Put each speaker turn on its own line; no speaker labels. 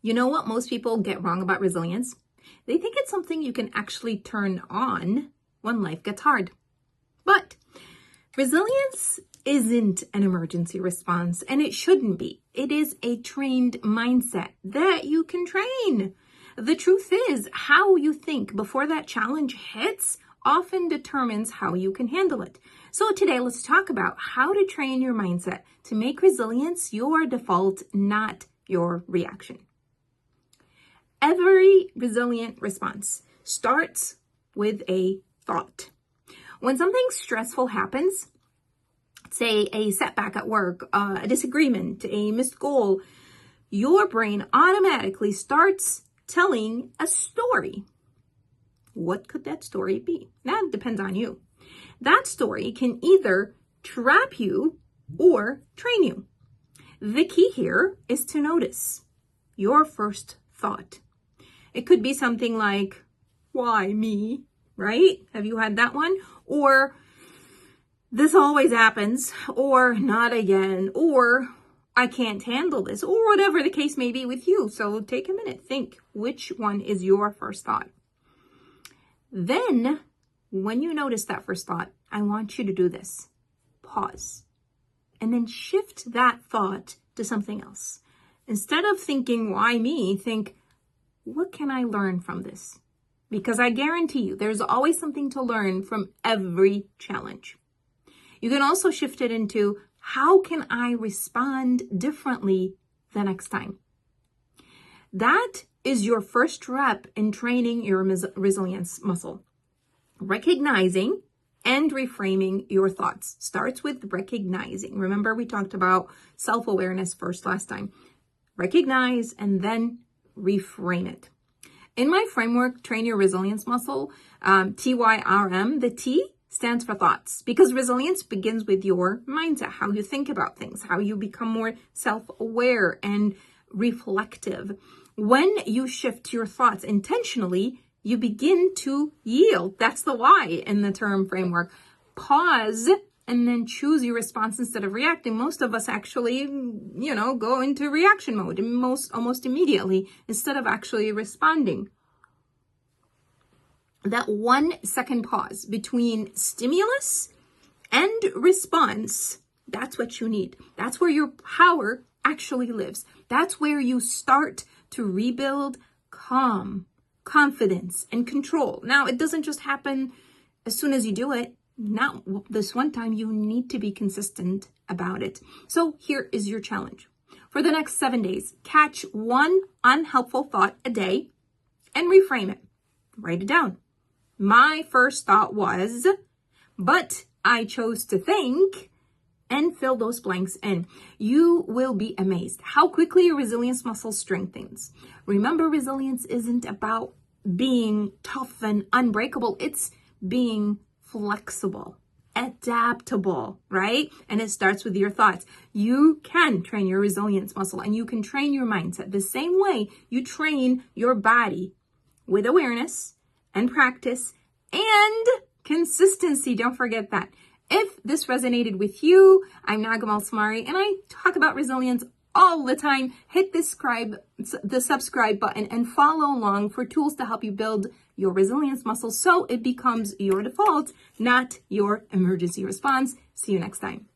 You know what most people get wrong about resilience? They think it's something you can actually turn on when life gets hard. But resilience isn't an emergency response, and it shouldn't be. It is a trained mindset that you can train. The truth is, how you think before that challenge hits often determines how you can handle it. So today, let's talk about how to train your mindset to make resilience your default, not your reaction. Every resilient response starts with a thought. When something stressful happens, say a setback at work, a disagreement, a missed goal, your brain automatically starts telling a story. What could that story be? That depends on you. That story can either trap you or train you. The key here is to notice your first thought. It could be something like, why me, right? Have you had that one? Or this always happens, or not again, or I can't handle this, or whatever the case may be with you. So take a minute, think which one is your first thought. Then, when you notice that first thought, I want you to do this. Pause. And then shift that thought to something else. Instead of thinking, why me? Think, what can I learn from this? Because I guarantee you, there's always something to learn from every challenge. You can also shift it into, how can I respond differently the next time? That is your first rep in training your resilience muscle. Recognizing and reframing your thoughts starts with recognizing. Remember, we talked about self-awareness first last time. Recognize and then reframe it. In my framework, Train Your Resilience Muscle, TYRM, the T stands for thoughts, because resilience begins with your mindset, how you think about things, how you become more self-aware and reflective. When you shift your thoughts intentionally, you begin to yield. That's the Y in the TYRM framework. Pause and then choose your response instead of reacting. Most of us actually, go into reaction mode almost immediately instead of actually responding. That 1 second pause between stimulus and response, that's what you need. That's where your power actually lives. That's where you start to rebuild calm, confidence, and control. Now, it doesn't just happen as soon as you do it. Not this one time. You need to be consistent about it. So here is your challenge. For the next 7 days, catch one unhelpful thought a day and reframe it. Write it down. My first thought was, but I chose to think, and fill those blanks in. You will be amazed how quickly your resilience muscle strengthens. Remember, resilience isn't about being tough and unbreakable. It's being flexible, adaptable, right? And it starts with your thoughts. You can train your resilience muscle and you can train your mindset the same way you train your body, with awareness and practice and consistency. Don't forget that. If this resonated with you, I'm Nagham Alsamari and I talk about resilience all the time. Hit the subscribe button and follow along for tools to help you build your resilience muscle so it becomes your default, not your emergency response. See you next time.